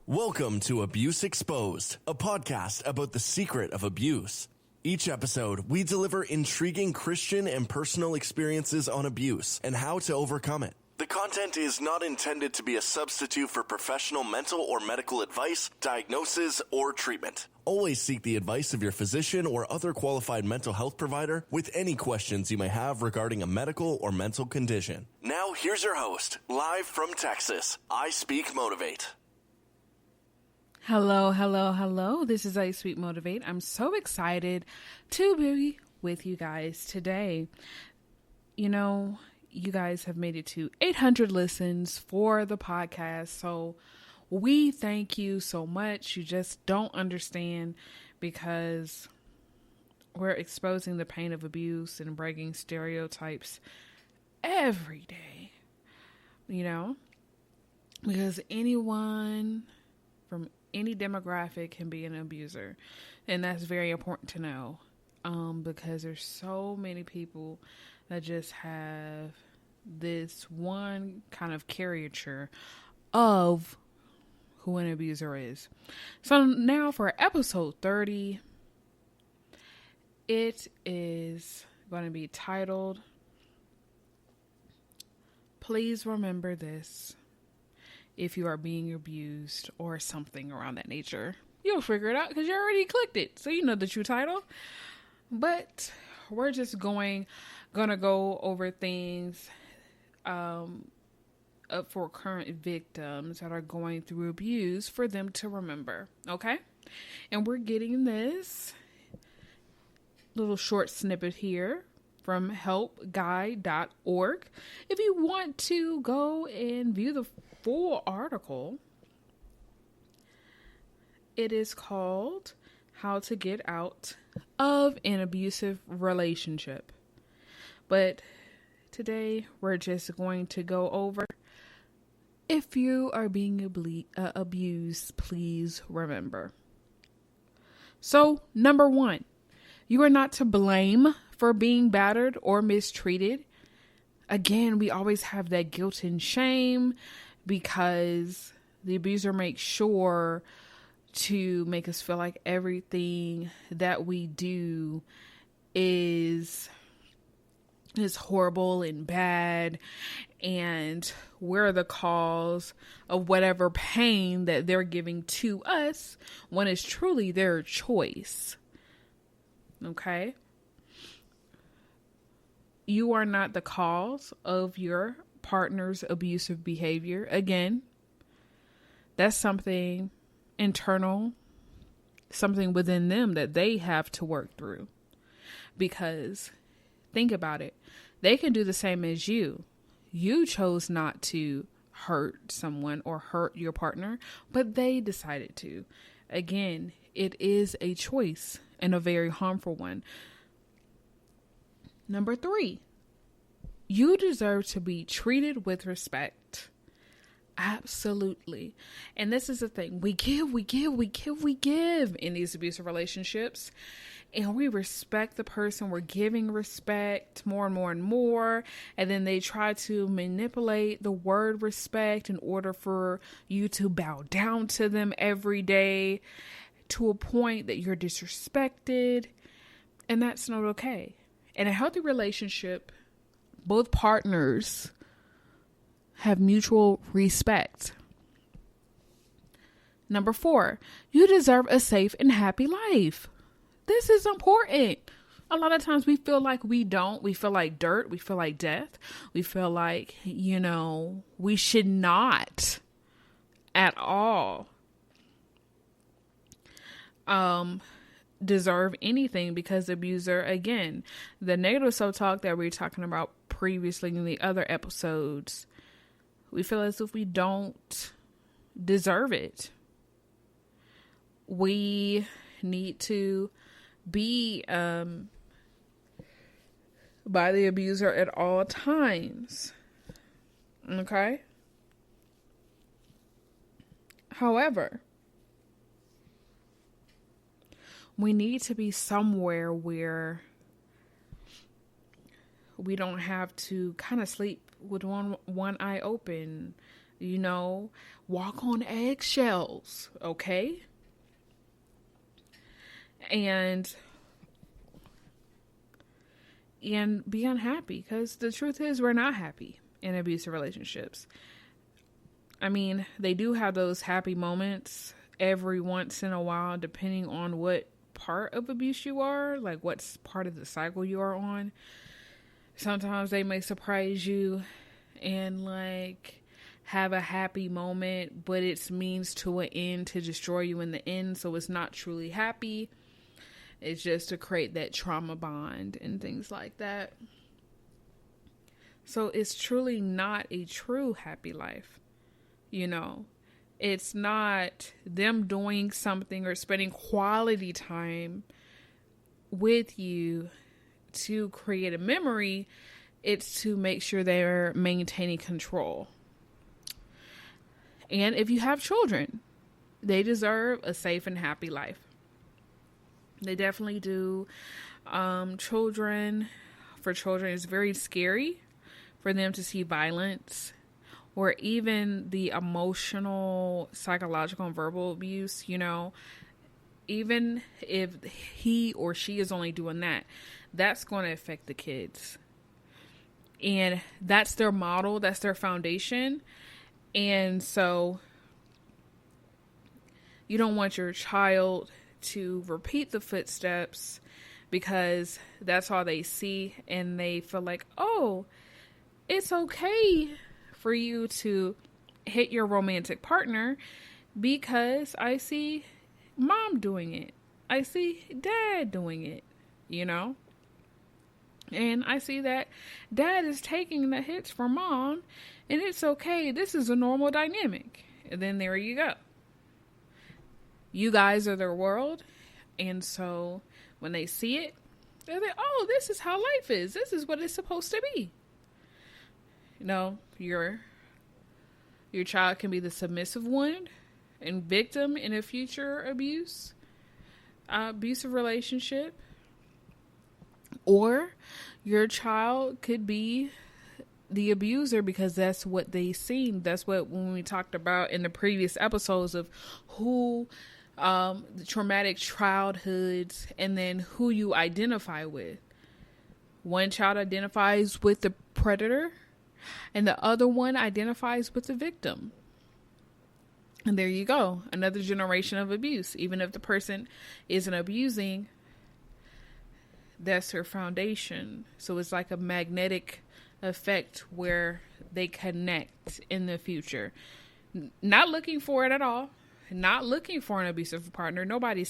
Welcome to Abuse Exposed, a podcast about the secret of abuse. Each episode, we deliver intriguing Christian and personal experiences on abuse and how to overcome it. The content is not intended to be a substitute for professional mental or medical advice, diagnosis, or treatment. Always seek the advice of your physician or other qualified mental health provider with any questions you may have regarding a medical or mental condition. Now, here's your host, live from Texas, ISpeakMotivate. Hello. This is ISpeakMotivate. I'm so excited to be with you guys today. You know, you guys have made it to 800 listens for the podcast. So we thank you so much. You just don't understand, because we're exposing the pain of abuse and breaking stereotypes every day, you know, because anyone from any demographic can be an abuser. And that's very important to know, because there's so many people that just have this one kind of caricature of who an abuser is. So now for episode 30, it is going to be titled, "Please Remember This If You Are Being Abused," or something around that nature. You'll figure it out because you already clicked it, so you know the true title. But we're just gonna go over things for current victims that are going through abuse for them to remember, okay? And we're getting this little short snippet here from helpguide.org. If you want to go and view the full article, it is called "How to Get Out of an Abusive Relationship." But today we're just going to go over, if you are being abused, please remember. So, number one, you are not to blame for being battered or mistreated. Again, we always have that guilt and shame because the abuser makes sure to make us feel like everything that we do is horrible and bad, and we're the cause of whatever pain that they're giving to us, when it's truly their choice. Okay? You are not the cause of your partner's abusive behavior. Again, that's something internal, something within them that they have to work through. Because think about it. They can do the same as you. You chose not to hurt someone or hurt your partner, but they decided to. Again, it is a choice, and a very harmful one. Number 3, you deserve to be treated with respect. Absolutely. And this is the thing. We give in these abusive relationships. And we respect the person. We're giving respect more and more and more. And then they try to manipulate the word respect in order for you to bow down to them every day, to a point that you're disrespected. And that's not okay. In a healthy relationship, both partners have mutual respect. Number 4, you deserve a safe and happy life. This is important. A lot of times we feel like we don't. We feel like dirt. We feel like death. We feel like, we should not at all deserve anything, because the abuser, again, the negative self-talk that we were talking about previously in the other episodes, we feel as if we don't deserve it. We need to be by the abuser at all times. Okay? However, we need to be somewhere where we don't have to kind of sleep with one eye open. walk on eggshells, okay? And be unhappy, because the truth is we're not happy in abusive relationships. I mean, they do have those happy moments every once in a while, depending on what part of abuse you are, like what's part of the cycle you are on. Sometimes they may surprise you and like have a happy moment, but it's means to an end to destroy you in the end. So it's not truly happy. It's just to create that trauma bond and things like that. So it's truly not a true happy life. It's not them doing something or spending quality time with you to create a memory. It's to make sure they're maintaining control. And if you have children, they deserve a safe and happy life. They definitely do. For children, it's very scary for them to see violence or even the emotional, psychological, and verbal abuse. Even if he or she is only doing that, that's going to affect the kids. And that's their model, that's their foundation. And so you don't want your child to repeat the footsteps, because that's all they see, and they feel like, oh, it's okay for you to hit your romantic partner because I see mom doing it, I see dad doing it, and I see that dad is taking the hits from mom, and it's okay, this is a normal dynamic. And then there you go. You guys are their world. And so when they see it, they're like, oh, this is how life is. This is what it's supposed to be. Your child can be the submissive one and victim in a future abusive relationship. Or your child could be the abuser, because that's what they seen. That's what, when we talked about in the previous episodes of who the traumatic childhoods, and then who you identify with. One child identifies with the predator, and the other one identifies with the victim. And there you go. Another generation of abuse. Even if the person isn't abusing, that's her foundation. So it's like a magnetic effect where they connect in the future. Not looking for it at all. Not looking for an abusive partner. Nobody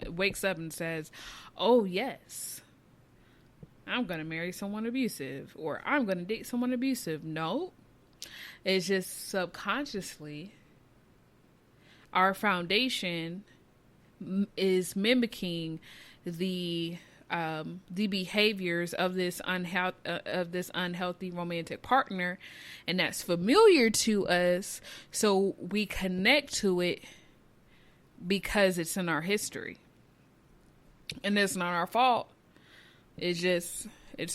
wakes up and says, oh yes, I'm going to marry someone abusive, or I'm going to date someone abusive. No, it's just subconsciously our foundation is mimicking the behaviors of this unhealthy romantic partner, and that's familiar to us, so we connect to it because it's in our history, and it's not our fault. It's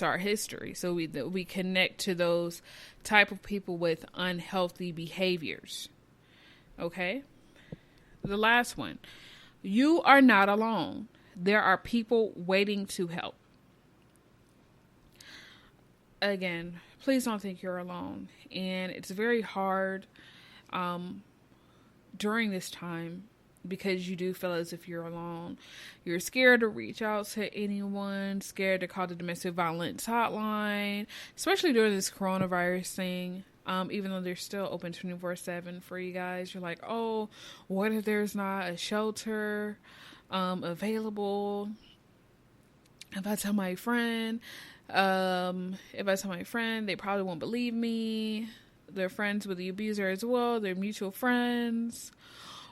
our history. So we connect to those type of people with unhealthy behaviors. Okay, the last one, you are not alone. There are people waiting to help. Again, please don't think you're alone. And it's very hard during this time, because you do feel as if you're alone. You're scared to reach out to anyone, scared to call the domestic violence hotline, especially during this coronavirus thing. Even though they're still open 24/7 for you guys. You're like, oh, what if there's not a shelter available? If I tell my friend, they probably won't believe me. They're friends with the abuser as well. They're mutual friends.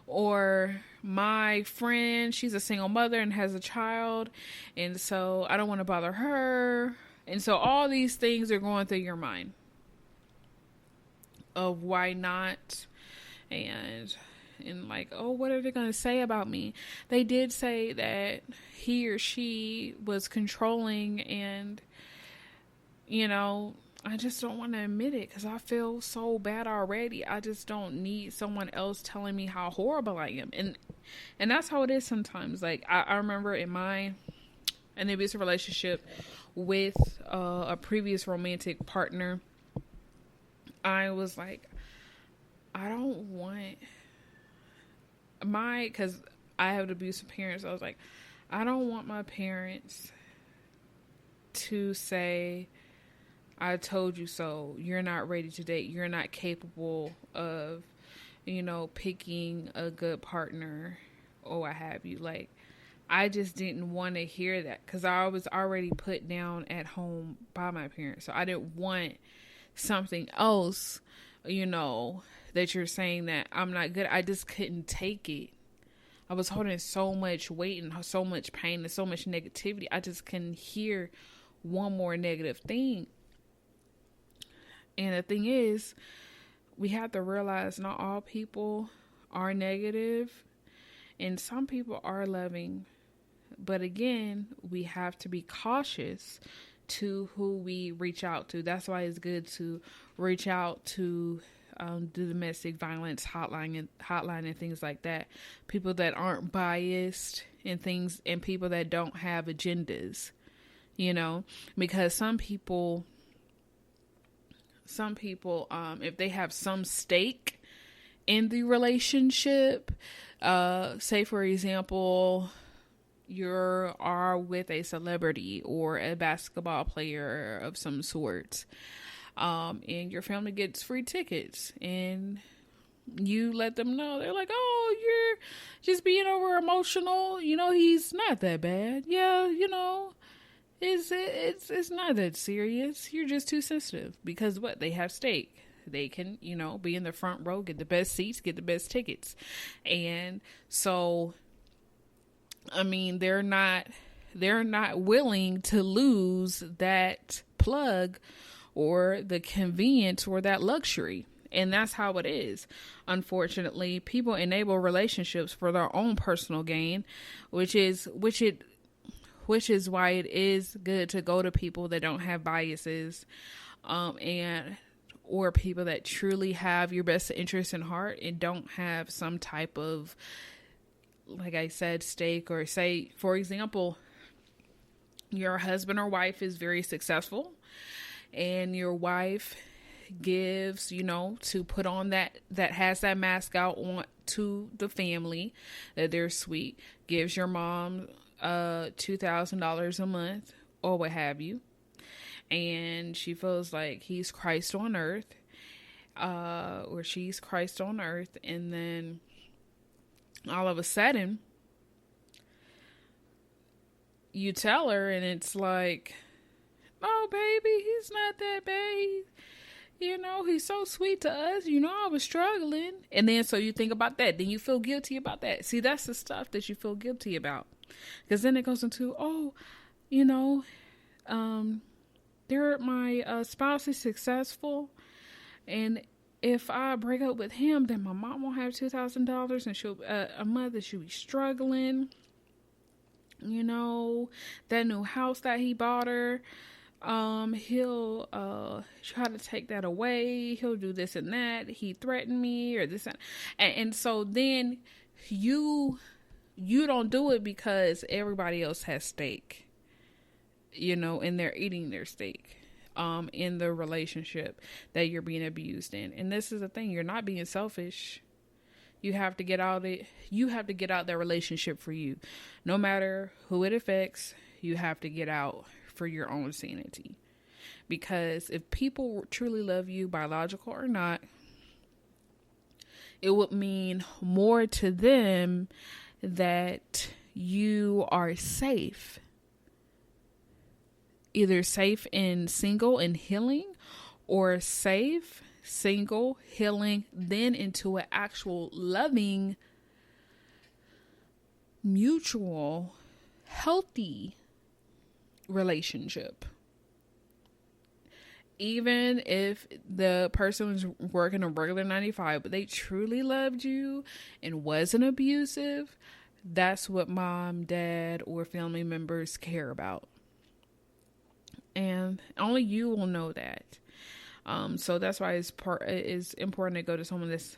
Or my friend, she's a single mother and has a child, and so I don't want to bother her. And so all these things are going through your mind of why not, and like, oh, what are they going to say about me? They did say that he or she was controlling and, I just don't want to admit it because I feel so bad already. I just don't need someone else telling me how horrible I am. And that's how it is sometimes. Like, I remember in an abusive relationship with a previous romantic partner, I was like, I don't want because I have abusive parents. I was like, I don't want my parents to say, I told you so. You're not ready to date. You're not capable of, picking a good partner or what have you. Like, I just didn't want to hear that because I was already put down at home by my parents. So I didn't want something else, that you're saying that I'm not good. I just couldn't take it. I was holding so much weight and so much pain and so much negativity. I just couldn't hear one more negative thing. And the thing is, we have to realize not all people are negative and some people are loving. But again, we have to be cautious to who we reach out to. That's why it's good to reach out to the domestic violence hotline and things like that. People that aren't biased and things, and people that don't have agendas, because some people, if they have some stake in the relationship, say for example, you are with a celebrity or a basketball player of some sort, and your family gets free tickets and you let them know, they're like, oh, you're just being over emotional. He's not that bad. Yeah. It's not that serious. You're just too sensitive because they have stake. They can, be in the front row, get the best seats, get the best tickets. And so, I mean, they're not willing to lose that plug or the convenience or that luxury. And that's how it is. Unfortunately, people enable relationships for their own personal gain, which is why it is good to go to people that don't have biases, or people that truly have your best interest in heart and don't have some type of, like I said, stake, or say, for example, your husband or wife is very successful and your wife gives, to put on that has that mask out on to the family that they're sweet, gives your mom $2,000 a month or what have you, and she feels like he's Christ on earth, or she's Christ on earth, and then all of a sudden you tell her and it's like, oh baby, he's not that bad, he's so sweet to us, I was struggling. And then so you think about that, then you feel guilty about that. See, that's the stuff that you feel guilty about, because then it goes into, my spouse is successful, and if I break up with him, then my mom won't have $2,000 and she'll a month, and she'll be struggling. That new house that he bought her, he'll try to take that away. He'll do this and that. He threatened me or this and so then you don't do it because everybody else has stake, and they're eating their steak in the relationship that you're being abused in. And this is the thing, you're not being selfish. You have to get out that relationship for you. No matter who it affects, you have to get out for your own sanity. Because if people truly love you, biological or not, it would mean more to them that you are safe. Either safe and single and healing, or safe, single, healing, then into an actual loving, mutual, healthy relationship. Even if the person was working a regular 9 to 5, but they truly loved you and wasn't abusive, that's what mom, dad, or family members care about. And only you will know that. So that's why it's important to go to someone that's